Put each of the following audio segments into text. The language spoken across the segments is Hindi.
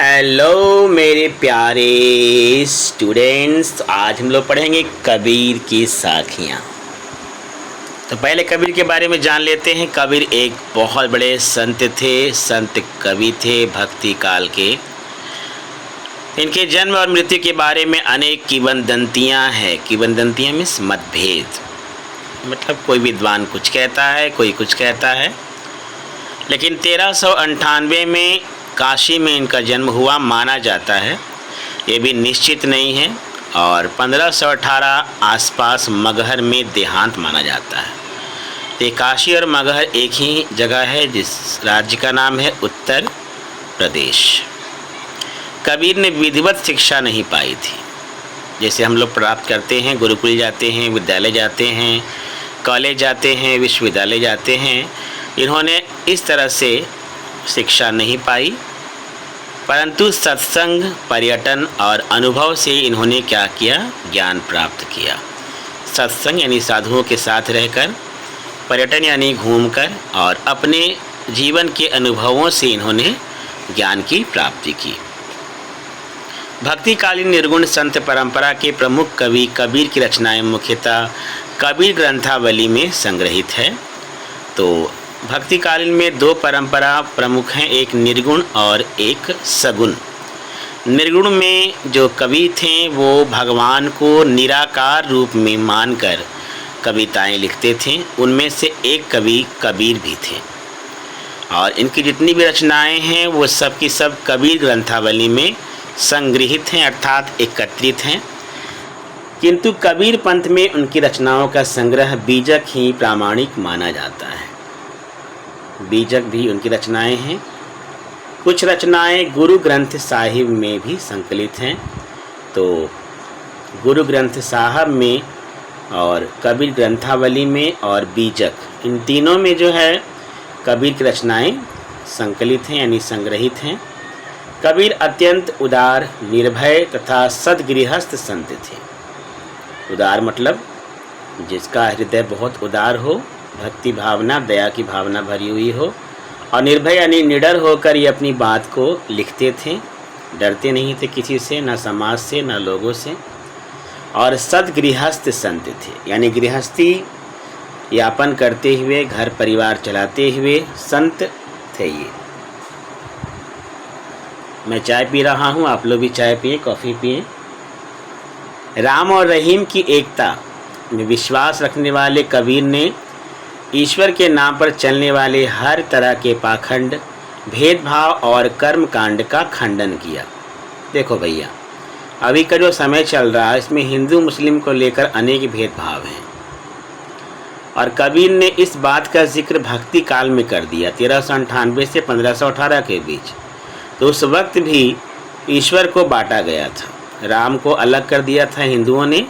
हेलो मेरे प्यारे स्टूडेंट्स, आज हम लोग पढ़ेंगे कबीर की साखियाँ। तो पहले कबीर के बारे में जान लेते हैं। कबीर एक बहुत बड़े संत थे, संत कवि थे भक्ति काल के। इनके जन्म और मृत्यु के बारे में अनेक किंवदंतियाँ हैं। किंवदंतियाँ मीन्स मतभेद, मतलब कोई विद्वान कुछ कहता है, कोई कुछ कहता है। लेकिन 1398 में काशी में इनका जन्म हुआ माना जाता है, ये भी निश्चित नहीं है। और 1518 आसपास मगहर में देहांत माना जाता है। ये काशी और मगहर एक ही जगह है, जिस राज्य का नाम है उत्तर प्रदेश। कबीर ने विधिवत शिक्षा नहीं पाई थी, जैसे हम लोग प्राप्त करते हैं। गुरुकुल जाते हैं, विद्यालय जाते हैं, कॉलेज जाते हैं, विश्वविद्यालय जाते हैं। इन्होंने इस तरह से शिक्षा नहीं पाई, परंतु सत्संग, पर्यटन और अनुभव से इन्होंने क्या किया, ज्ञान प्राप्त किया। सत्संग यानी साधुओं के साथ रहकर, पर्यटन यानी घूमकर, और अपने जीवन के अनुभवों से इन्होंने ज्ञान की प्राप्ति की। भक्तिकालीन निर्गुण संत परंपरा के प्रमुख कवि कबीर की रचनाएं मुख्यतः कबीर ग्रंथावली में संग्रहित है। तो भक्तिकालीन में दो परंपरा प्रमुख हैं, एक निर्गुण और एक सगुण। निर्गुण में जो कवि थे वो भगवान को निराकार रूप में मानकर कविताएं लिखते थे। उनमें से एक कवि कबीर भी थे, और इनकी जितनी भी रचनाएं हैं वो सब की सब कबीर ग्रंथावली में संग्रहित हैं, अर्थात एकत्रित हैं। किंतु कबीर पंथ में उनकी रचनाओं का संग्रह बीजक ही प्रामाणिक माना जाता है। बीजक भी उनकी रचनाएं हैं। कुछ रचनाएं गुरु ग्रंथ साहिब में भी संकलित हैं। तो गुरु ग्रंथ साहब में और कबीर ग्रंथावली में और बीजक, इन तीनों में जो है कबीर की रचनाएं संकलित हैं यानी संग्रहित हैं। कबीर अत्यंत उदार, निर्भय तथा सद्गृहस्थ संत थे। उदार मतलब जिसका हृदय बहुत उदार हो, भक्ति भावना, दया की भावना भरी हुई हो। और निर्भय यानी निडर होकर ये अपनी बात को लिखते थे, डरते नहीं थे किसी से, न समाज से न लोगों से। और सद्गृहस्थ संत थे, यानी गृहस्थी यापन करते हुए, घर परिवार चलाते हुए संत थे ये। मैं चाय पी रहा हूँ, आप लोग भी चाय पिए, कॉफ़ी पिए। राम और रहीम की एकता में विश्वास रखने वाले कबीर ने ईश्वर के नाम पर चलने वाले हर तरह के पाखंड, भेदभाव और कर्म कांड का खंडन किया। देखो भैया, अभी का जो समय चल रहा है इसमें हिंदू मुस्लिम को लेकर अनेक भेदभाव हैं, और कबीर ने इस बात का जिक्र भक्ति काल में कर दिया, 1398 से 1518 के बीच। तो उस वक्त भी ईश्वर को बांटा गया था। राम को अलग कर दिया था हिंदुओं ने,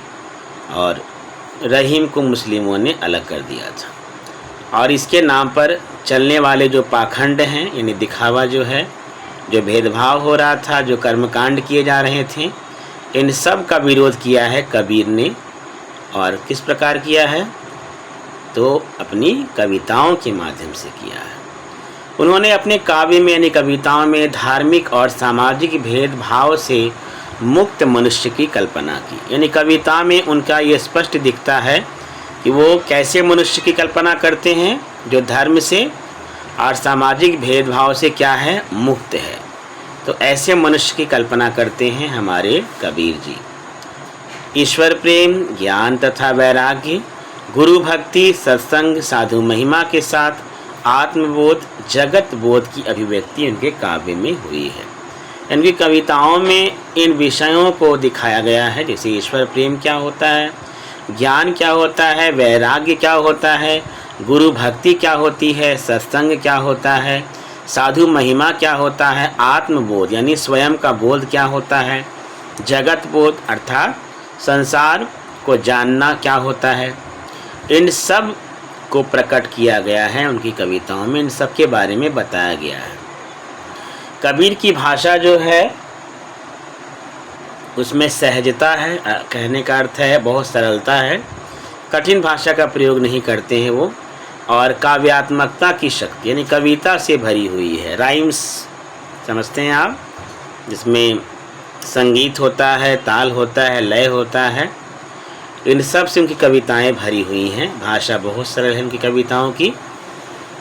और रहीम को मुस्लिमों ने अलग कर दिया था। और इसके नाम पर चलने वाले जो पाखंड हैं, यानी दिखावा जो है, जो भेदभाव हो रहा था, जो कर्मकांड किए जा रहे थे, इन सब का विरोध किया है कबीर ने। और किस प्रकार किया है, तो अपनी कविताओं के माध्यम से किया है। उन्होंने अपने काव्य में यानी कविताओं में धार्मिक और सामाजिक भेदभाव से मुक्त मनुष्य की कल्पना की। यानी कविता में उनका ये स्पष्ट दिखता है कि वो कैसे मनुष्य की कल्पना करते हैं, जो धर्म से और सामाजिक भेदभाव से क्या है, मुक्त है। तो ऐसे मनुष्य की कल्पना करते हैं हमारे कबीर जी। ईश्वर प्रेम, ज्ञान तथा वैराग्य, गुरु भक्ति, सत्संग, साधु महिमा के साथ आत्मबोध, जगत बोध की अभिव्यक्ति उनके काव्य में हुई है। इनकी कविताओं में इन विषयों को दिखाया गया है, जैसे ईश्वर प्रेम क्या होता है, ज्ञान क्या होता है, वैराग्य क्या होता है, गुरु भक्ति क्या होती है, सत्संग क्या होता है, साधु महिमा क्या होता है, आत्मबोध यानी स्वयं का बोध क्या होता है, जगत बोध अर्थात संसार को जानना क्या होता है। इन सब को प्रकट किया गया है उनकी कविताओं में, इन सब के बारे में बताया गया है। कबीर की भाषा जो है उसमें सहजता है, कहने का अर्थ है बहुत सरलता है, कठिन भाषा का प्रयोग नहीं करते हैं वो। और काव्यात्मकता की शक्ति यानी कविता से भरी हुई है। राइम्स समझते हैं आप, जिसमें संगीत होता है, ताल होता है, लय होता है। इन सब से उनकी कविताएं भरी हुई हैं। भाषा बहुत सरल है उनकी कविताओं की।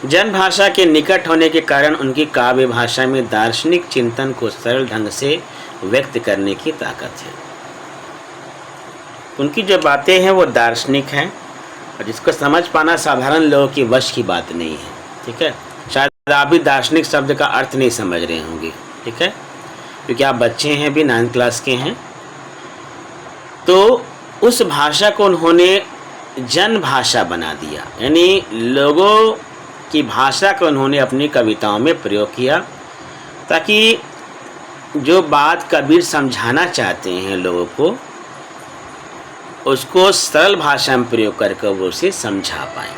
जन भाषा के निकट होने के कारण उनकी काव्य भाषा में दार्शनिक चिंतन को सरल ढंग से व्यक्त करने की ताकत है। उनकी जो बातें हैं वो दार्शनिक हैं और जिसको समझ पाना साधारण लोगों की वश की बात नहीं है। ठीक है, शायद आप भी दार्शनिक शब्द का अर्थ नहीं समझ रहे होंगे। ठीक है, क्योंकि आप बच्चे हैं, भी 9th क्लास के हैं। तो उस भाषा को उन्होंने जन भाषा बना दिया, यानी लोगों की भाषा को उन्होंने अपनी कविताओं में प्रयोग किया, ताकि जो बात कबीर समझाना चाहते हैं लोगों को, उसको सरल भाषा में प्रयोग करके वो उसे समझा पाएँ।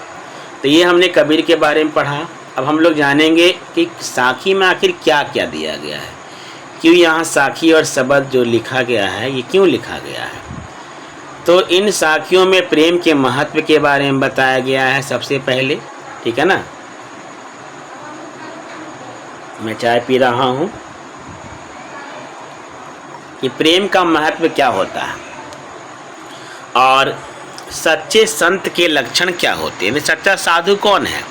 तो ये हमने कबीर के बारे में पढ़ा। अब हम लोग जानेंगे कि साखी में आखिर क्या क्या दिया गया है, क्यों यहाँ साखी और शब्द जो लिखा गया है ये क्यों लिखा गया है। तो इन साखियों में प्रेम के महत्व के बारे में बताया गया है सबसे पहले। ठीक है ना, मैं चाय पी रहा हूँ कि प्रेम का महत्व क्या होता है और सच्चे संत के लक्षण क्या होते हैं, सच्चा साधु कौन है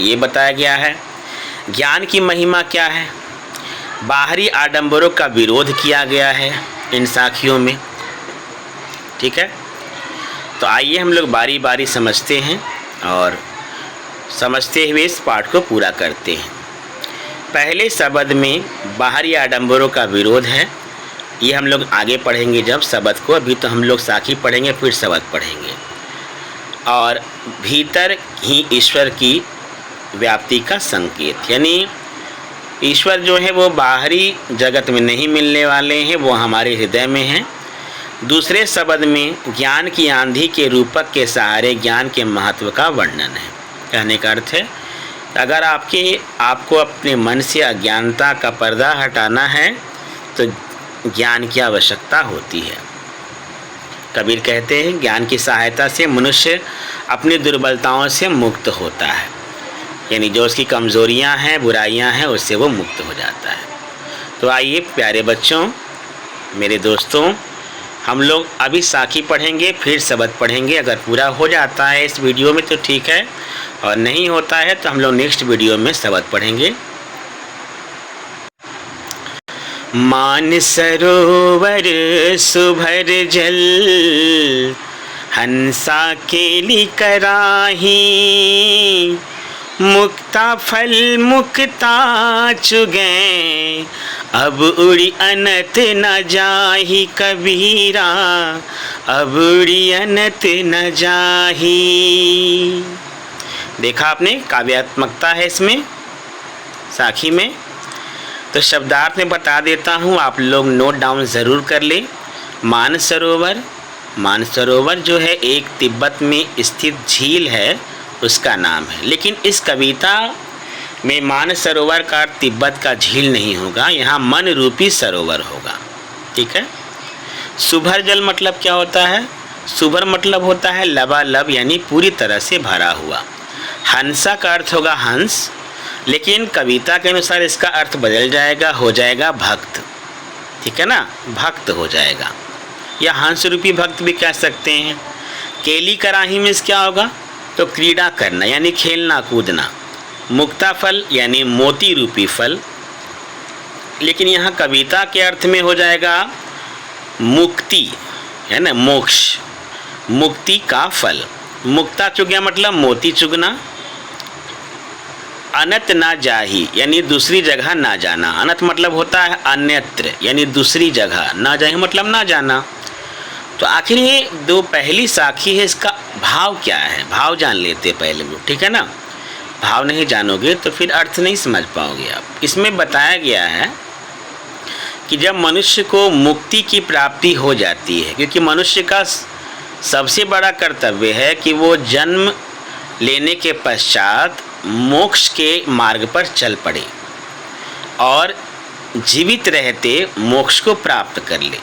ये बताया गया है। ज्ञान की महिमा क्या है, बाहरी आडंबरों का विरोध किया गया है इन साखियों में। ठीक है, तो आइए हम लोग बारी बारी समझते हैं और समझते हुए इस पाठ को पूरा करते हैं। पहले शब्द में बाहरी आडंबरों का विरोध है, ये हम लोग आगे पढ़ेंगे जब शब्द को। अभी तो हम लोग साखी पढ़ेंगे, फिर शब्द पढ़ेंगे। और भीतर ही ईश्वर की व्याप्ति का संकेत, यानी ईश्वर जो है वो बाहरी जगत में नहीं मिलने वाले हैं, वो हमारे हृदय में हैं। दूसरे शब्द में ज्ञान की आंधी के रूपक के सहारे ज्ञान के महत्व का वर्णन है। कहने का अर्थ है, अगर आपको अपने मन से अज्ञानता का पर्दा हटाना है तो ज्ञान की आवश्यकता होती है। कबीर कहते हैं, ज्ञान की सहायता से मनुष्य अपनी दुर्बलताओं से मुक्त होता है, यानी जो उसकी कमज़ोरियां हैं, बुराइयां हैं, उससे वो मुक्त हो जाता है। तो आइए प्यारे बच्चों, मेरे दोस्तों, हम लोग अभी साखी पढ़ेंगे, फिर शब्द पढ़ेंगे। अगर पूरा हो जाता है इस वीडियो में तो ठीक है, और नहीं होता है तो हम लोग नेक्स्ट वीडियो में शब्द पढ़ेंगे। मान सरोवर सुभर जल, हंसा केली कराही, मुक्ता फल मुक्ता चुगै, अब उड़ी अनत न जाही कबीरा, अब उड़ी अनत न जाही। देखा आपने, काव्यात्मकता है इसमें साखी में। तो शब्दार्थ में बता देता हूँ, आप लोग नोट डाउन ज़रूर कर ले। मानसरोवर, मानसरोवर जो है एक तिब्बत में स्थित झील है, उसका नाम है। लेकिन इस कविता में मानसरोवर का तिब्बत का झील नहीं होगा, यहाँ मन रूपी सरोवर होगा। ठीक है। सुभर जल मतलब क्या होता है, सुभर मतलब होता है लबालब, यानी पूरी तरह से भरा हुआ। हंसा का अर्थ होगा हंस, लेकिन कविता के अनुसार इसका अर्थ बदल जाएगा, हो जाएगा भक्त। ठीक है ना, भक्त हो जाएगा, या हंस रूपी भक्त भी कह सकते हैं। केली कराही में क्या होगा, तो क्रीड़ा करना, यानी खेलना कूदना। मुक्ता फल यानी मोती रूपी फल, लेकिन यहाँ कविता के अर्थ में हो जाएगा मुक्ति, है ना, मोक्ष, मुक्ति का फल। मुक्ता चुगया मतलब मोती चुगना। अनत ना जाही यानी दूसरी जगह ना जाना। अनत मतलब होता है अन्यत्र, यानी दूसरी जगह। ना जाही मतलब ना जाना। तो आखिर ये दो पहली साखी है, इसका भाव क्या है, भाव जान लेते पहले लोग। ठीक है ना, भाव नहीं जानोगे तो फिर अर्थ नहीं समझ पाओगे आप। इसमें बताया गया है कि जब मनुष्य को मुक्ति की प्राप्ति हो जाती है, क्योंकि मनुष्य का सबसे बड़ा कर्तव्य है कि वो जन्म लेने के पश्चात मोक्ष के मार्ग पर चल पड़े और जीवित रहते मोक्ष को प्राप्त कर ले।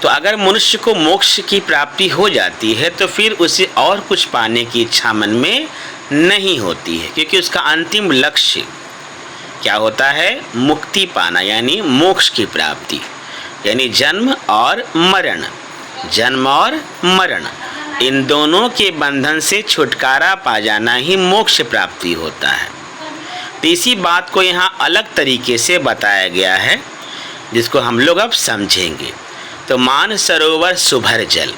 तो अगर मनुष्य को मोक्ष की प्राप्ति हो जाती है तो फिर उसे और कुछ पाने की इच्छा मन में नहीं होती है, क्योंकि उसका अंतिम लक्ष्य क्या होता है? मुक्ति पाना, यानी मोक्ष की प्राप्ति, यानी जन्म और मरण। जन्म और मरण इन दोनों के बंधन से छुटकारा पा जाना ही मोक्ष प्राप्ति होता है। तो इसी बात को यहाँ अलग तरीके से बताया गया है, जिसको हम लोग अब समझेंगे। तो मानसरोवर सुभर जल,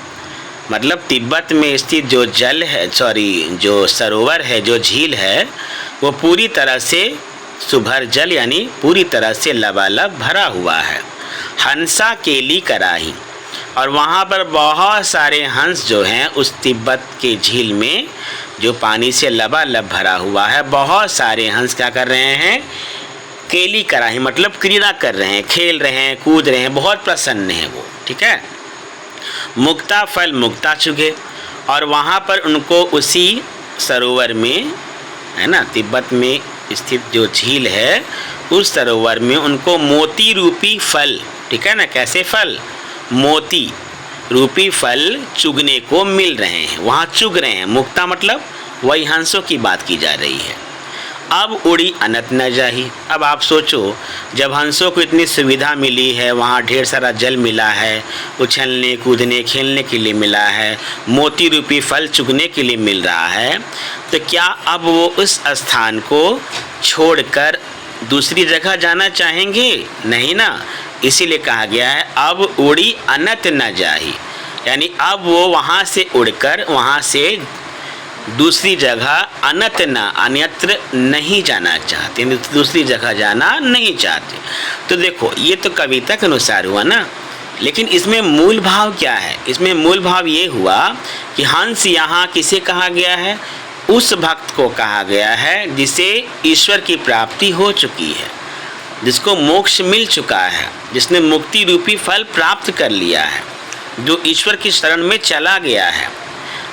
मतलब तिब्बत में स्थित जो जल है, जो सरोवर है, जो झील है, वो पूरी तरह से सुभर जल यानी पूरी तरह से लबालब भरा हुआ है। हंसा केली कराही, और वहाँ पर बहुत सारे हंस जो हैं उस तिब्बत के झील में जो पानी से लबालब भरा हुआ है, बहुत सारे हंस क्या कर रहे हैं? केली कराही मतलब क्रीड़ा कर रहे हैं, खेल रहे हैं, कूद रहे हैं, बहुत प्रसन्न हैं वो, ठीक है। मुक्ता फल मुक्ता चुगे, और वहाँ पर उनको उसी सरोवर में, है ना, तिब्बत में स्थित जो झील है उस सरोवर में उनको मोती रूपी फल, ठीक है ना, कैसे फल? मोती रूपी फल चुगने को मिल रहे हैं, वहाँ चुग रहे हैं। मुक्ता मतलब वही हंसों की बात की जा रही है। अब उड़ी अनत न जाही, अब आप सोचो, जब हंसों को इतनी सुविधा मिली है, वहाँ ढेर सारा जल मिला है, उछलने कूदने खेलने के लिए मिला है, मोती रूपी फल चुगने के लिए मिल रहा है, तो क्या अब वो उस स्थान को छोड़कर दूसरी जगह जाना चाहेंगे? नहीं ना। इसीलिए कहा गया है अब उड़ी अनत न जाही, यानी अब वो वहाँ से उड़कर वहाँ से दूसरी जगह अनत न अन्यत्र नहीं जाना चाहते, दूसरी जगह जाना नहीं चाहते। तो देखो, ये तो कविता के अनुसार हुआ ना, लेकिन इसमें मूल भाव क्या है? इसमें मूल भाव ये हुआ कि हंस यहाँ किसे कहा गया है? उस भक्त को कहा गया है जिसे ईश्वर की प्राप्ति हो चुकी है, जिसको मोक्ष मिल चुका है, जिसने मुक्ति रूपी फल प्राप्त कर लिया है, जो ईश्वर की शरण में चला गया है।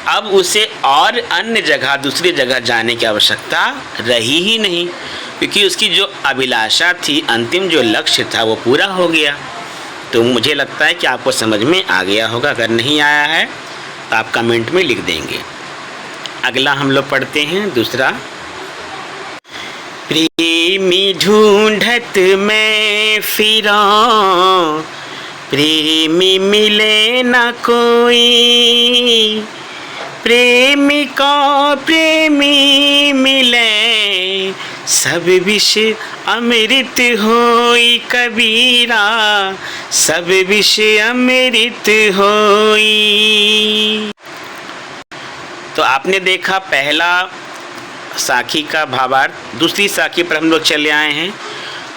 अब उसे और अन्य जगह दूसरी जगह जाने की आवश्यकता रही ही नहीं, क्योंकि उसकी जो अभिलाषा थी, अंतिम जो लक्ष्य था, वो पूरा हो गया। तो मुझे लगता है कि आपको समझ में आ गया होगा। अगर नहीं आया है तो आप कमेंट में लिख देंगे। अगला हम लोग पढ़ते हैं दूसरा। प्रेमी ढूंढत मैं फिरा, प्रेमी मिले न कोई, प्रेमी को प्रेमी मिले, सब विष अमृत होई कबीरा, सब विष अमृत होई। तो आपने देखा पहला साखी का भावार्थ, दूसरी साखी पर हम लोग चले आए हैं।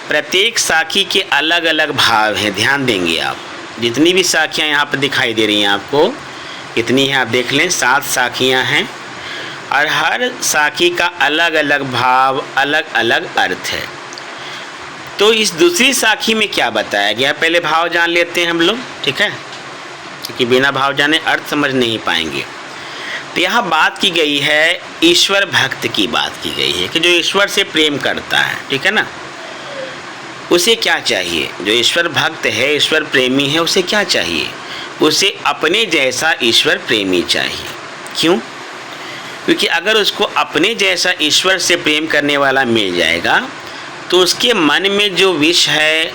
प्रत्येक साखी के अलग अलग भाव हैं, ध्यान देंगे आप। जितनी भी साखियाँ यहाँ पर दिखाई दे रही हैं आपको, कितनी है आप देख लें, 7 साखियाँ हैं, और हर साखी का अलग अलग भाव, अलग अलग अर्थ है। तो इस दूसरी साखी में क्या बताया गया? पहले भाव जान लेते हैं हम लोग, ठीक है, क्योंकि बिना भाव जाने अर्थ समझ नहीं पाएंगे। तो यहाँ बात की गई है, ईश्वर भक्त की बात की गई है कि जो ईश्वर से प्रेम करता है, ठीक है ना, उसे क्या चाहिए? जो ईश्वर भक्त है, ईश्वर प्रेमी है, उसे क्या चाहिए? उसे अपने जैसा ईश्वर प्रेमी चाहिए। क्यों? क्योंकि अगर उसको अपने जैसा ईश्वर से प्रेम करने वाला मिल जाएगा तो उसके मन में जो विष है,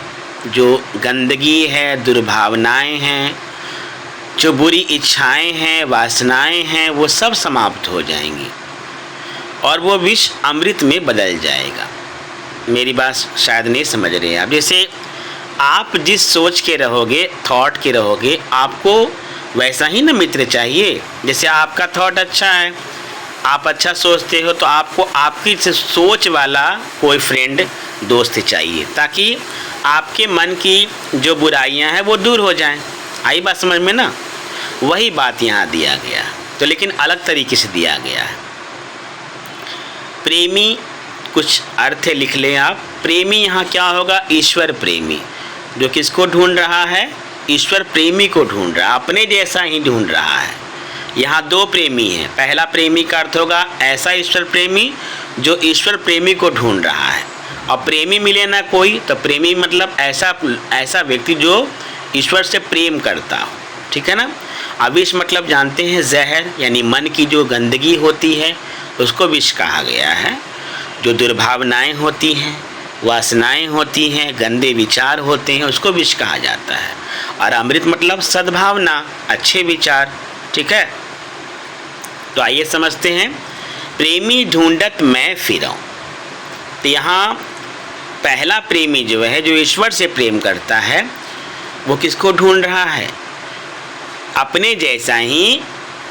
जो गंदगी है, दुर्भावनाएं हैं, जो बुरी इच्छाएं हैं, वासनाएं हैं, वो सब समाप्त हो जाएंगी और वो विष अमृत में बदल जाएगा। मेरी बात शायद नहीं समझ रहे हैं आप। जैसे आप जिस सोच के रहोगे, थॉट के रहोगे, आपको वैसा ही ना मित्र चाहिए। जैसे आपका थॉट अच्छा है, आप अच्छा सोचते हो, तो आपको आपकी सोच वाला कोई फ्रेंड, दोस्त चाहिए, ताकि आपके मन की जो बुराइयां हैं वो दूर हो जाएं। आई बात समझ में ना? वही बात यहाँ दिया गया, तो लेकिन अलग तरीके से दिया गया है। प्रेमी, कुछ अर्थ लिख लें आप। प्रेमी यहाँ क्या होगा? ईश्वर प्रेमी, जो किसको ढूंढ रहा है? ईश्वर प्रेमी को ढूंढ रहा है, अपने जैसा ही ढूंढ रहा है। यहाँ 2 प्रेमी हैं। पहला प्रेमी का अर्थ होगा ऐसा ईश्वर प्रेमी जो ईश्वर प्रेमी को ढूंढ रहा है, और प्रेमी मिले ना कोई, तो प्रेमी मतलब ऐसा व्यक्ति जो ईश्वर से प्रेम करता हो, ठीक है ना। अविष मतलब जानते हैं, जहर, यानी मन की जो गंदगी होती है उसको विष कहा गया है। जो दुर्भावनाएं होती हैं, वासनाएं होती हैं, गंदे विचार होते हैं, उसको विष कहा जाता है। और अमृत मतलब सद्भावना, अच्छे विचार। ठीक है, तो आइए समझते हैं। प्रेमी ढूंढत मैं फिरऊं। तो यहाँ पहला प्रेमी जो है, जो ईश्वर से प्रेम करता है, वो किसको ढूंढ रहा है? अपने जैसा ही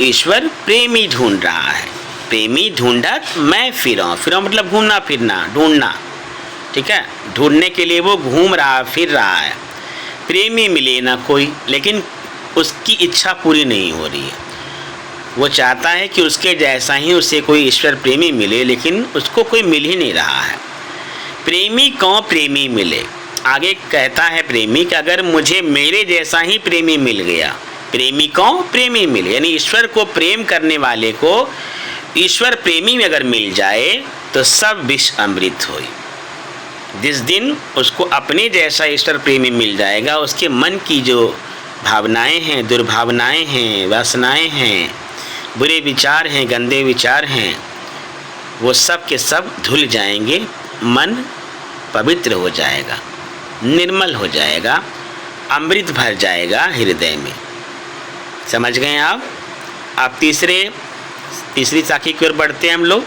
ईश्वर प्रेमी ढूंढ रहा है। प्रेमी ढूंढत मैं फिरऊं। फिरऊं मतलब घूमना फिरना, ढूंढना। ठीक है, ढूंढने के लिए वो घूम रहा फिर रहा है। प्रेमी मिले ना कोई, लेकिन उसकी इच्छा पूरी नहीं हो रही है। वो चाहता है कि उसके जैसा ही उसे कोई ईश्वर प्रेमी मिले, लेकिन उसको कोई मिल ही नहीं रहा है। प्रेमी को प्रेमी मिले। आगे कहता है प्रेमी कि अगर मुझे मेरे जैसा ही प्रेमी मिल गया, प्रेमी को प्रेमी मिले, यानी ईश्वर को प्रेम करने वाले को ईश्वर प्रेमी में अगर मिल जाए तो सब विष अमृत होई। जिस दिन उसको अपने जैसा ईश्वर प्रेमी मिल जाएगा, उसके मन की जो भावनाएं हैं, दुर्भावनाएं हैं, वासनाएं हैं, बुरे विचार हैं, गंदे विचार हैं, वो सब के सब धुल जाएंगे। मन पवित्र हो जाएगा, निर्मल हो जाएगा, अमृत भर जाएगा हृदय में। समझ गए आप? अब तीसरी साखी की ओर बढ़ते हैं हम लोग।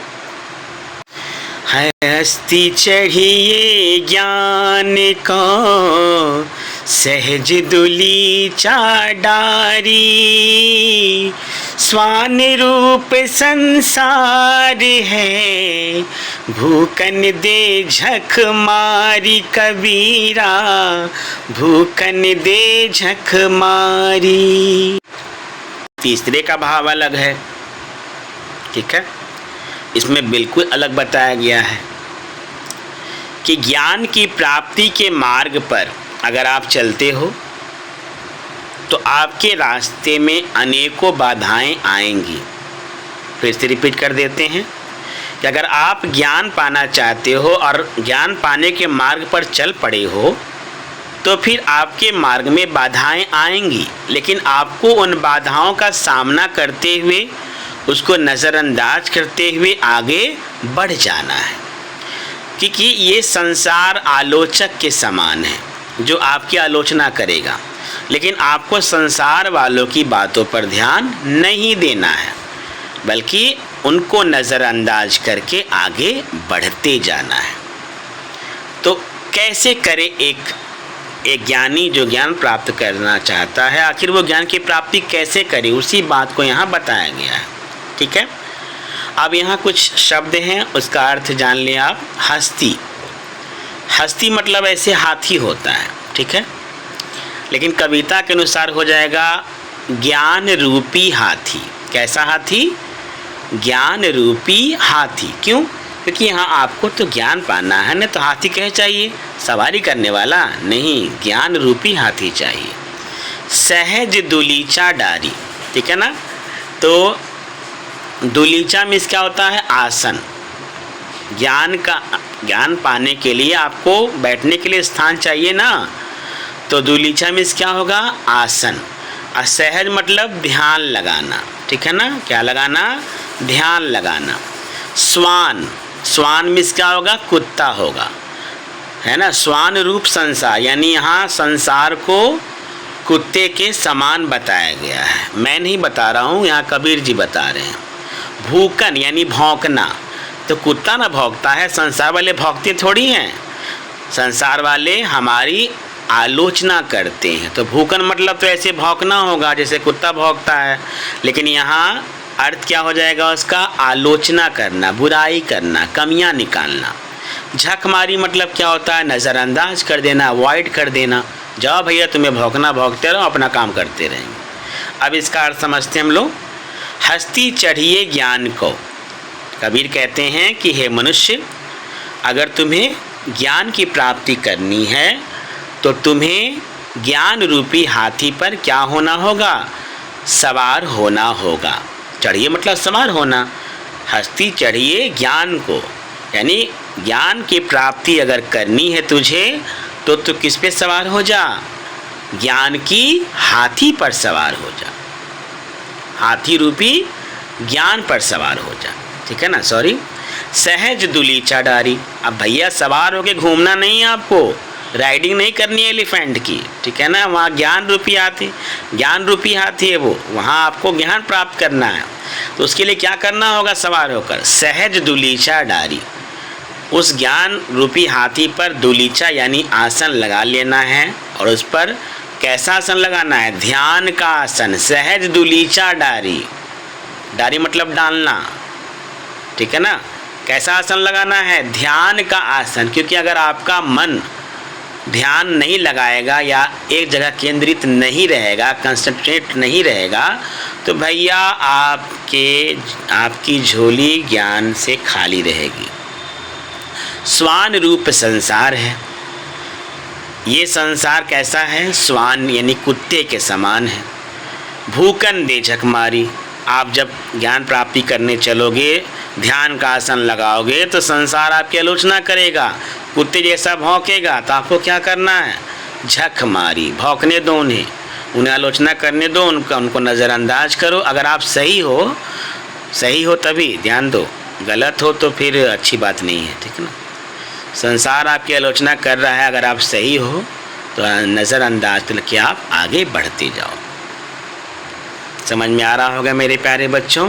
हस्ती चढ़िए ज्ञान को सहज दुली चाडारी, स्वान रूप संसार है, भूकन दे झक मारी कबीरा, भूकन दे झक मारी। तीसरे का भाव अलग है। ठीक है, इसमें बिल्कुल अलग बताया गया है कि ज्ञान की प्राप्ति के मार्ग पर अगर आप चलते हो तो आपके रास्ते में अनेकों बाधाएं आएंगी। फिर से रिपीट कर देते हैं कि अगर आप ज्ञान पाना चाहते हो और ज्ञान पाने के मार्ग पर चल पड़े हो तो फिर आपके मार्ग में बाधाएं आएंगी, लेकिन आपको उन बाधाओं का सामना करते हुए, उसको नज़रअंदाज करते हुए आगे बढ़ जाना है। क्योंकि ये संसार आलोचक के समान है जो आपकी आलोचना करेगा, लेकिन आपको संसार वालों की बातों पर ध्यान नहीं देना है, बल्कि उनको नज़रअंदाज करके आगे बढ़ते जाना है। तो कैसे करे एक ज्ञानी जो ज्ञान प्राप्त करना चाहता है, आखिर वो ज्ञान की प्राप्ति कैसे करे, उसी बात को यहाँ बताया गया है। ठीक है, अब यहाँ कुछ शब्द हैं, उसका अर्थ जान लें आप। हस्ती, हस्ती मतलब ऐसे हाथी होता है। ठीक है, लेकिन कविता के अनुसार हो जाएगा ज्ञान रूपी हाथी। कैसा हाथी? ज्ञान रूपी हाथी। क्यों? क्योंकि यहाँ आपको तो ज्ञान पाना है ना, तो हाथी कहे चाहिए, सवारी करने वाला नहीं, ज्ञान रूपी हाथी चाहिए। सहज दुलीचा डारी। ठीक है ना, तो दुलीचा मीन्स क्या होता है? आसन। ज्ञान पाने के लिए आपको बैठने के लिए स्थान चाहिए ना, तो दुलीचा मीन्स क्या होगा? आसन। और सहज मतलब ध्यान लगाना। ठीक है ना, क्या लगाना? ध्यान लगाना। स्वान, स्वान मीन्स क्या होगा? कुत्ता होगा, है ना। स्वान रूप संसार, यानी यहाँ संसार को कुत्ते के समान बताया गया है। मैं नहीं बता रहा हूँ, यहाँ कबीर जी बता रहे हैं। भूकन यानी भौंकना, तो कुत्ता ना भौंकता है, संसार वाले भौंकते थोड़ी हैं। संसार वाले हमारी आलोचना करते हैं, तो भूकन मतलब तो ऐसे भौंकना होगा जैसे कुत्ता भौंकता है, लेकिन यहाँ अर्थ क्या हो जाएगा उसका? आलोचना करना, बुराई करना, कमियां निकालना। झक मारी मतलब क्या होता है? नज़रअंदाज कर देना, अवॉइड कर देना। जाओ भैया, तुम्हें भौंकना, भौंकते रहो, अपना काम करते रहेंगे। अब इसका अर्थ समझते हम लोग। हस्ती चढ़िए ज्ञान को। कबीर कहते हैं कि हे मनुष्य, अगर तुम्हें ज्ञान की प्राप्ति करनी है तो तुम्हें ज्ञान रूपी हाथी पर क्या होना होगा? सवार होना होगा। चढ़िए मतलब सवार होना। हस्ती चढ़िए ज्ञान को, यानी ज्ञान की प्राप्ति अगर करनी है तुझे तो तू किस पे सवार हो जा? ज्ञान की हाथी पर सवार हो जा। हाथी रूपी ज्ञान पर सवार हो जा। ठीक है ना, सॉरी। सहज दुलीचा डारी। अब भैया सवार होके घूमना नहीं है आपको, राइडिंग नहीं करनी है एलिफेंट की, ठीक है ना। वहाँ ज्ञान रूपी हाथी है वो, वहाँ आपको ज्ञान प्राप्त करना है। तो उसके लिए क्या करना होगा सवार होकर? सहज दुलीचा डारी, उस ज्ञान रूपी हाथी पर दुलीचा यानी आसन लगा लेना है। और उस पर कैसा आसन लगाना है? ध्यान का आसन। सहज दुलीचा डारी, डारी मतलब डालना, ठीक है ना। कैसा आसन लगाना है? ध्यान का आसन। क्योंकि अगर आपका मन ध्यान नहीं लगाएगा या एक जगह केंद्रित नहीं रहेगा, कंसंट्रेट नहीं रहेगा, तो भैया आपकी झोली ज्ञान से खाली रहेगी। स्वान रूप संसार है, ये संसार कैसा है? स्वान यानी कुत्ते के समान है। भूकन दे झक मारी, आप जब ज्ञान प्राप्ति करने चलोगे, ध्यान का आसन लगाओगे, तो संसार आपकी आलोचना करेगा, कुत्ते जैसा भौंकेगा। तो आपको क्या करना है? झक मारी, भौंकने दो उन्हें आलोचना करने दो, उनको नज़रअंदाज करो। अगर आप सही हो तभी ध्यान दो, गलत हो तो फिर अच्छी बात नहीं है, ठीक है ना। संसार आपकी आलोचना कर रहा है, अगर आप सही हो तो नज़रअंदाज करके आप आगे बढ़ते जाओ। समझ में आ रहा होगा मेरे प्यारे बच्चों।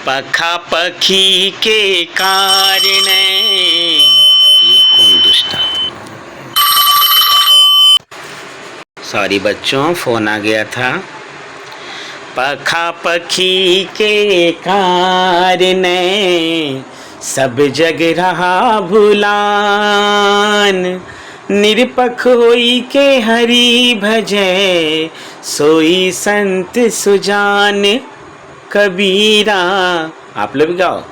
पखा पखी के कारण, कौन दुष्टा, सॉरी बच्चों फ़ोन आ गया था। पखा पखी के कारण सब जग रहा भुलान, निरपख होई के हरि भजै, सोई संत सुजान कबीरा। आप लोग गाओ,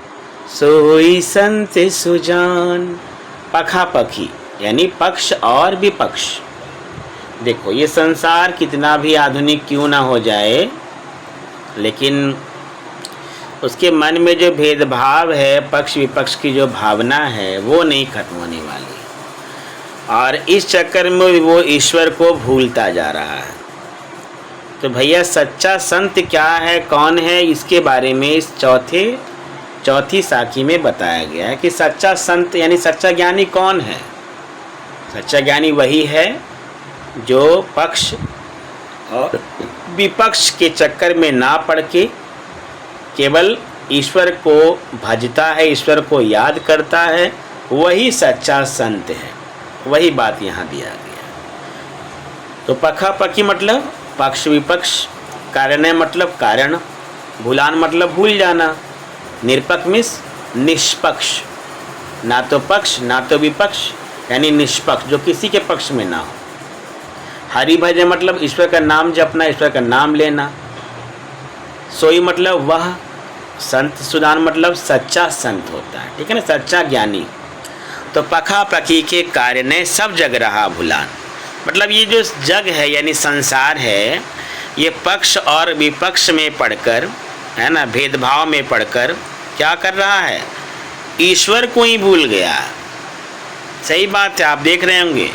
सोई संत सुजान। पखा पखी यानी पक्ष और विपक्ष। देखो ये संसार कितना भी आधुनिक क्यों ना हो जाए, लेकिन उसके मन में जो भेदभाव है, पक्ष विपक्ष की जो भावना है, वो नहीं खत्म होने वाली। और इस चक्कर में वो ईश्वर को भूलता जा रहा है। तो भैया सच्चा संत क्या है, कौन है, इसके बारे में इस चौथी साखी में बताया गया है कि सच्चा संत यानी सच्चा ज्ञानी कौन है। सच्चा ज्ञानी वही है जो पक्ष और विपक्ष के चक्कर में ना पड़ के केवल ईश्वर को भजता है, ईश्वर को याद करता है, वही सच्चा संत है। वही बात यहाँ दिया गया। तो पखा पखी मतलब पक्ष विपक्ष, कारण मतलब कारण, भुलान मतलब भूल जाना, निरपक्ष मीन्स निष्पक्ष, ना तो पक्ष ना तो विपक्ष यानी निष्पक्ष, जो किसी के पक्ष में ना हो। हरि भजन मतलब ईश्वर का नाम जपना, ईश्वर का नाम लेना। सोई मतलब वह, संत सुदान मतलब सच्चा संत होता है, ठीक है ना, सच्चा ज्ञानी। तो पखा पखी के कारण सब जग रहा भुलान, मतलब ये जो जग है यानी संसार है, ये पक्ष और विपक्ष में पढ़कर, है ना, भेदभाव में पढ़कर क्या कर रहा है? ईश्वर को ही भूल गया। सही बात है, आप देख रहे होंगे,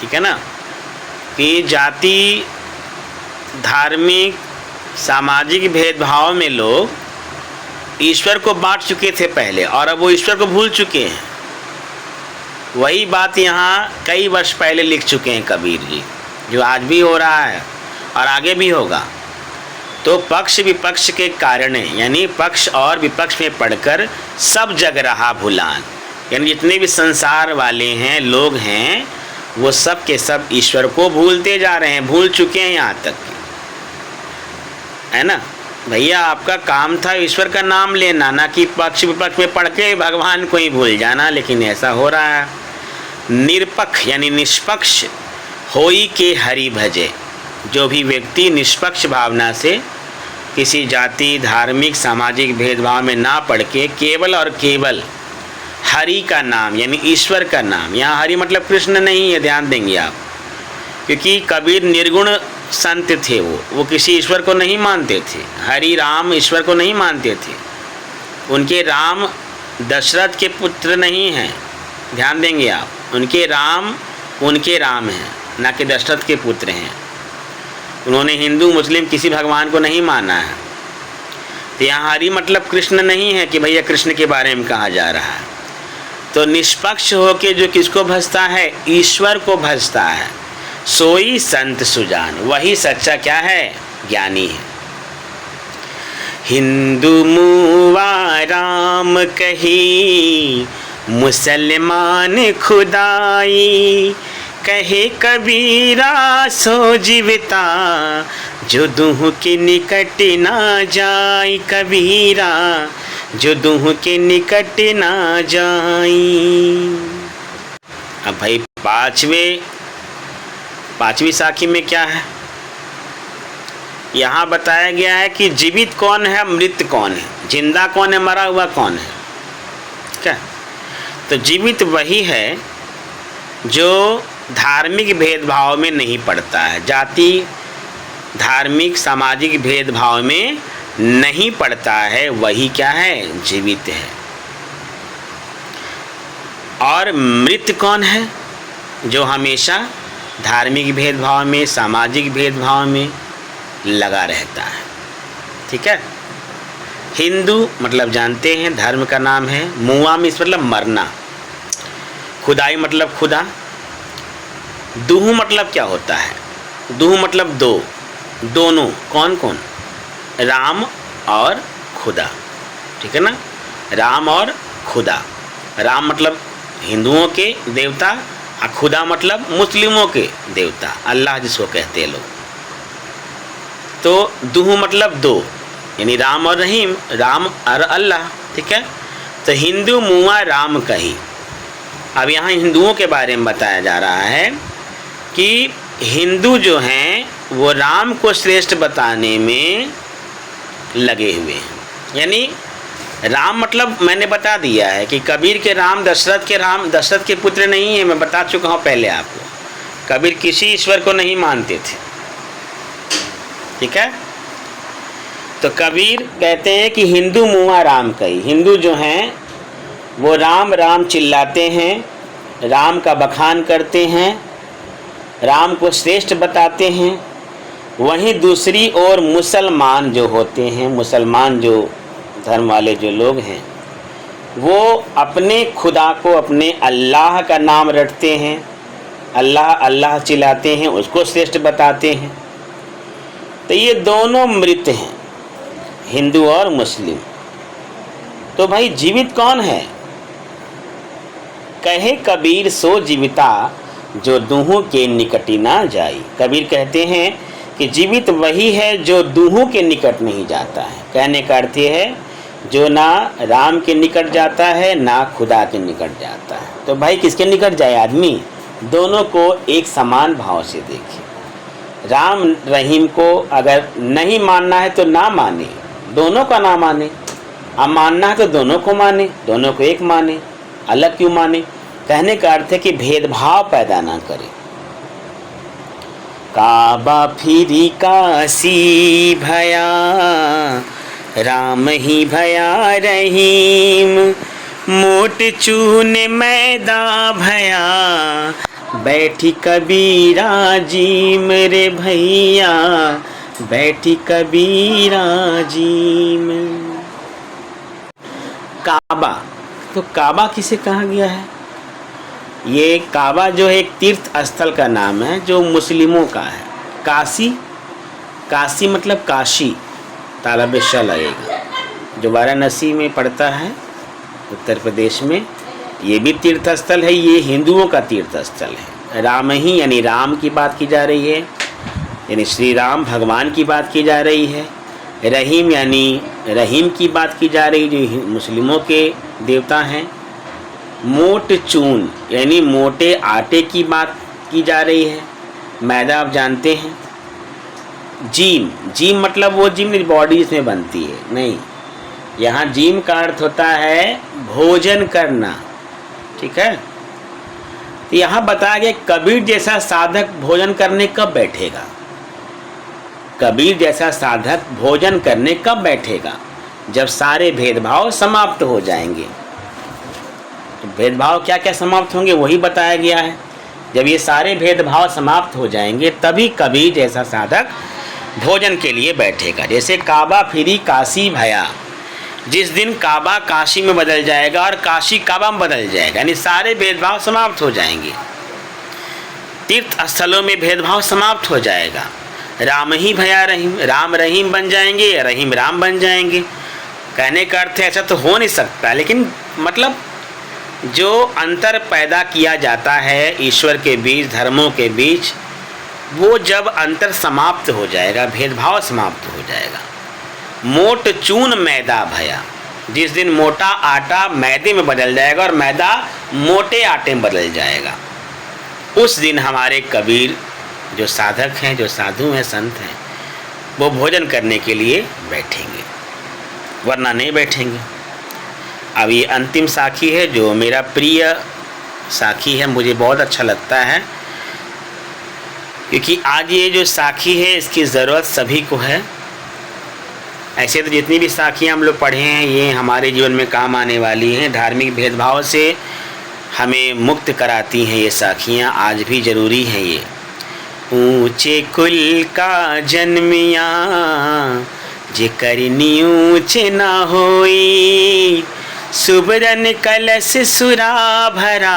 ठीक है ना, कि जाति, धार्मिक, सामाजिक भेदभाव में लोग ईश्वर को बांट चुके थे पहले, और अब वो ईश्वर को भूल चुके हैं। वही बात यहाँ कई वर्ष पहले लिख चुके हैं कबीर जी, जो आज भी हो रहा है और आगे भी होगा। तो पक्ष विपक्ष के कारण यानी पक्ष और विपक्ष में पढ़कर सब जग रहा भुलान, यानी जितने भी संसार वाले हैं, लोग हैं, वो सब के सब ईश्वर को भूलते जा रहे हैं, भूल चुके हैं यहाँ तक, है ना। भैया आपका काम था ईश्वर का नाम लेना, ना कि पक्ष विपक्ष में पढ़ के भगवान को ही भूल जाना, लेकिन ऐसा हो रहा है। निरपक्ष यानी निष्पक्ष होई के हरि भजे, जो भी व्यक्ति निष्पक्ष भावना से किसी जाति, धार्मिक, सामाजिक भेदभाव में ना पड़ के केवल और केवल हरि का नाम यानी ईश्वर का नाम, यहाँ हरि मतलब कृष्ण नहीं है, ध्यान देंगे आप, क्योंकि कबीर निर्गुण संत थे, वो किसी ईश्वर को नहीं मानते थे। हरि राम ईश्वर को नहीं मानते थे। उनके राम दशरथ के पुत्र नहीं हैं, ध्यान देंगे आप, उनके राम हैं, ना कि दशरथ के पुत्र हैं। उन्होंने हिंदू मुस्लिम किसी भगवान को नहीं माना है। तो यहाँ हरि मतलब कृष्ण नहीं है कि भैया कृष्ण के बारे में कहा जा रहा है। तो निष्पक्ष होके जो किसको भजता है, ईश्वर को भजता है, सोई संत सुजान, वही सच्चा क्या है, ज्ञानी है। हिंदू मुआ राम कही, मुसलमान खुदाई, कहे कबीरा सो जीविता, जो दूह के निकट ना जाई, कबीरा जो दूह के निकट ना जाई। अब भाई पांचवी साखी में क्या है, यहाँ बताया गया है कि जीवित कौन है, मृत कौन है, जिंदा कौन है, मरा हुआ कौन है। क्या, तो जीवित वही है जो धार्मिक भेदभाव में नहीं पड़ता है, जाति धार्मिक सामाजिक भेदभाव में नहीं पड़ता है, वही क्या है, जीवित है। और मृत कौन है, जो हमेशा धार्मिक भेदभाव में सामाजिक भेदभाव में लगा रहता है। ठीक है। हिंदू मतलब जानते हैं धर्म का नाम है, मुआ में इस मतलब मरना, खुदाई मतलब खुदा, दूह मतलब क्या होता है, दूह मतलब दो, दोनों, कौन कौन, राम और खुदा। ठीक है ना, राम और खुदा। राम मतलब हिंदुओं के देवता और खुदा मतलब मुस्लिमों के देवता, अल्लाह जिसको कहते हैं लोग। तो दूह मतलब दो, यानी राम और रहीम, राम और अल्लाह। ठीक है। तो हिंदू मुआ राम कही। अब यहाँ हिंदुओं के बारे में बताया जा रहा है कि हिंदू जो हैं वो राम को श्रेष्ठ बताने में लगे हुए हैं। यानी राम मतलब मैंने बता दिया है कि कबीर के राम दशरथ के पुत्र नहीं है, मैं बता चुका हूँ पहले आपको। कबीर किसी ईश्वर को नहीं मानते थे। ठीक है। तो कबीर कहते हैं कि हिंदू मुआ राम कही। हिंदू जो हैं वो राम राम चिल्लाते हैं, राम का बखान करते हैं, राम को श्रेष्ठ बताते हैं। वहीं दूसरी ओर मुसलमान जो होते हैं, मुसलमान जो धर्म वाले जो लोग हैं, वो अपने खुदा को, अपने अल्लाह का नाम रटते हैं, अल्लाह अल्लाह चिल्लाते हैं, उसको श्रेष्ठ बताते हैं। तो ये दोनों मृत हैं, हिंदू और मुस्लिम। तो भाई जीवित कौन है, कहे कबीर सो जीविता, जो दूहों के निकट ना जाई। कबीर कहते हैं कि जीवित वही है जो दूहों के निकट नहीं जाता है। कहने का अर्थ है जो ना राम के निकट जाता है ना खुदा के निकट जाता है। तो भाई किसके निकट जाए आदमी, दोनों को एक समान भाव से देखे। राम रहीम को अगर नहीं मानना है तो ना माने, दोनों का ना माने। अब मानना है तो दोनों को माने, दोनों को एक माने, अलग क्यों माने। कहने का अर्थ है कि भेदभाव पैदा ना करे। काबा फिरी काशी भया, राम ही भया रहीम, मोट चून मैदा भया, बैठी कबीरा जी मेरे भैया, बैठी कबीरा जी में। काबा, तो काबा किसे कहा गया है, ये काबा जो है एक तीर्थ स्थल का नाम है जो मुस्लिमों का है। काशी, काशी मतलब काशी, तालब शाह लगेगा, जो वाराणसी में पड़ता है उत्तर प्रदेश में। ये भी तीर्थ स्थल है, ये हिंदुओं का तीर्थ स्थल है। राम ही यानी राम की बात की जा रही है, यानी श्री राम भगवान की बात की जा रही है। रहीम यानी रहीम की बात की जा रही है, जो मुस्लिमों के देवता हैं। मोट चून यानी मोटे आटे की बात की जा रही है। मैदा आप जानते हैं। जीम, जीम मतलब वो जिम बॉडी इसमें बनती है, नहीं, यहाँ जीम का अर्थ होता है भोजन करना। ठीक है। तो यहाँ बताया गया कबीर जैसा साधक भोजन करने कब बैठेगा, कबीर जैसा साधक भोजन करने कब बैठेगा, जब सारे भेदभाव समाप्त हो जाएंगे। तो भेदभाव क्या क्या समाप्त होंगे वही बताया गया है। जब ये सारे भेदभाव समाप्त हो जाएंगे तभी कबीर जैसा साधक भोजन के लिए बैठेगा। जैसे काबा फिरी काशी भया, जिस दिन काबा काशी में बदल जाएगा और काशी काबा में बदल जाएगा, यानी सारे भेदभाव समाप्त हो जाएंगे, तीर्थ स्थलों में भेदभाव समाप्त हो जाएगा। राम ही भया रहीम, राम रहीम बन जाएंगे, रहीम राम बन जाएंगे। कहने का अर्थ है ऐसा तो हो नहीं सकता, लेकिन मतलब जो अंतर पैदा किया जाता है ईश्वर के बीच, धर्मों के बीच, वो जब अंतर समाप्त हो जाएगा, भेदभाव समाप्त हो जाएगा। मोट चून मैदा भया, जिस दिन मोटा आटा मैदे में बदल जाएगा और मैदा मोटे आटे में बदल जाएगा, उस दिन हमारे कबीर जो साधक हैं, जो साधु हैं, संत हैं, वो भोजन करने के लिए बैठेंगे, वरना नहीं बैठेंगे। अब ये अंतिम साखी है जो मेरा प्रिय साखी है, मुझे बहुत अच्छा लगता है, क्योंकि आज ये जो साखी है इसकी ज़रूरत सभी को है। ऐसे तो जितनी भी साखियाँ हम लोग पढ़े हैं ये हमारे जीवन में काम आने वाली हैं। धार्मिक भेदभाव से हमें मुक्त कराती हैं ये साखियाँ, आज भी ज़रूरी हैं ये। ऊंचे कुल का जन्मिया जे करनी ऊंचे ना होई, सुबरन कलश सुरा भरा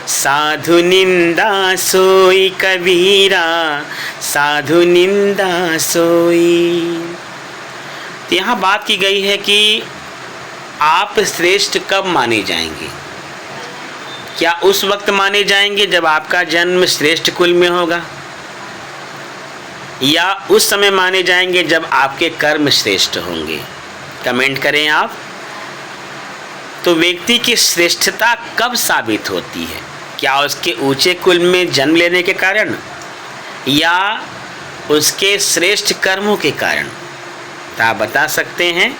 साधु निंदा सोई, कबीरा साधु निंदा सोई। तो यहाँ बात की गई है कि आप श्रेष्ठ कब माने जाएंगे? क्या उस वक्त माने जाएंगे जब आपका जन्म श्रेष्ठ कुल में होगा, या उस समय माने जाएंगे जब आपके कर्म श्रेष्ठ होंगे? कमेंट करें आप। तो व्यक्ति की श्रेष्ठता कब साबित होती है? क्या उसके ऊंचे कुल में जन्म लेने के कारण, या उसके श्रेष्ठ कर्मों के कारण? तो आप बता सकते हैं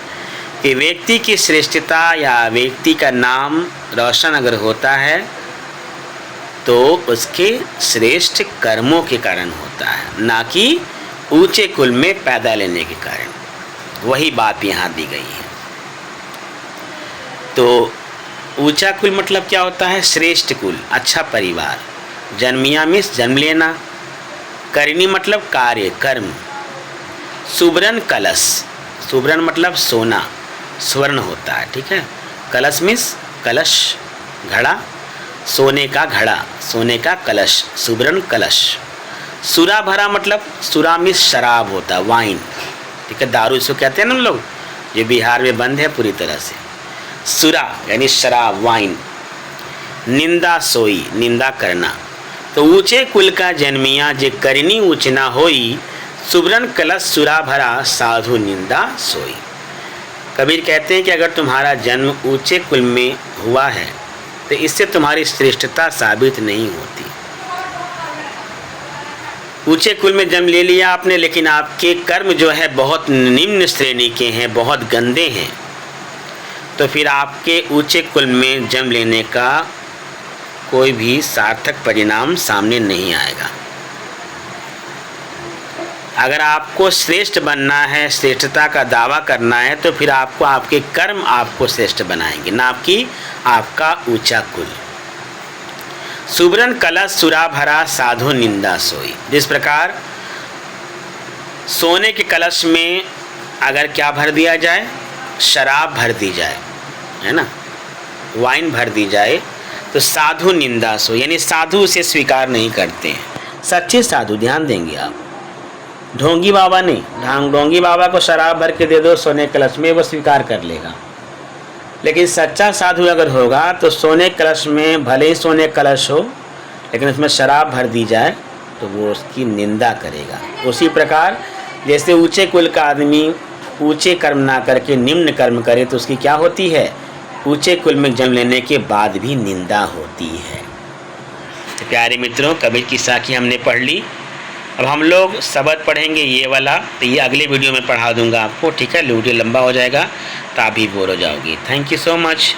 कि व्यक्ति की श्रेष्ठता या व्यक्ति का नाम रोशन अगर होता है तो उसके श्रेष्ठ कर्मों के कारण होता है, ना कि ऊंचे कुल में पैदा लेने के कारण। वही बात यहाँ दी गई है। तो ऊंचा कुल मतलब क्या होता है? श्रेष्ठ कुल, अच्छा परिवार। जन्मिया मीन्स जन्म लेना, करनी मतलब कार्य, कर्म। सुबरन कलश, सुबरन मतलब सोना, स्वर्ण होता है, ठीक है। कलश मीन्स कलश, घड़ा, सोने का घड़ा, सोने का कलश, सुबरन कलश। सुरा भरा मतलब, सुरा मीन्स शराब होता है, वाइन, ठीक है, दारू इसको कहते हैं ना हम लोग, ये बिहार में बंद है पूरी तरह से। सुरा यानी शराब, वाइन। निंदा सोई, निंदा करना। तो ऊंचे कुल का जन्मिया जे करनी ऊंच ना होई, सुबरन कलश सुरा भरा साधु निंदा सोई। कबीर कहते हैं कि अगर तुम्हारा जन्म ऊंचे कुल में हुआ है तो इससे तुम्हारी श्रेष्ठता साबित नहीं होती। ऊंचे कुल में जन्म ले लिया आपने, लेकिन आपके कर्म जो है बहुत निम्न श्रेणी के हैं, बहुत गंदे हैं, तो फिर आपके ऊंचे कुल में जन्म लेने का कोई भी सार्थक परिणाम सामने नहीं आएगा। अगर आपको श्रेष्ठ बनना है, श्रेष्ठता का दावा करना है, तो फिर आपको आपके कर्म आपको श्रेष्ठ बनाएंगे, ना कि आपका ऊंचा कुल। सुबरन कलश सुरा भरा साधु निंदा सोई। जिस प्रकार सोने के कलश में अगर क्या भर दिया जाए, शराब भर दी जाए, है ना, वाइन भर दी जाए, तो साधु निंदा सो, यानी साधु उसे स्वीकार नहीं करते हैं। सच्चे साधु, ध्यान देंगे आप, ढोंगी बाबा नहीं। ढोंगी बाबा को शराब भर के दे दो सोने कलश में, वो स्वीकार कर लेगा। लेकिन सच्चा साधु अगर होगा तो सोने कलश में, भले ही सोने कलश हो, लेकिन उसमें शराब भर दी जाए तो वो उसकी निंदा करेगा। उसी प्रकार जैसे ऊंचे कुल का आदमी ऊंचे कर्म ना करके निम्न कर्म करे तो उसकी क्या होती है? ऊंचे कुल में जन्म लेने के बाद भी निंदा होती है। तो प्यारे मित्रों, कबीर की साखी हमने पढ़ ली। अब हम लोग शब्द पढ़ेंगे ये वाला, तो ये अगले वीडियो में पढ़ा दूंगा आपको, ठीक है। वीडियो लंबा हो जाएगा तो आप भी बोर हो जाओगे। Thank you so much.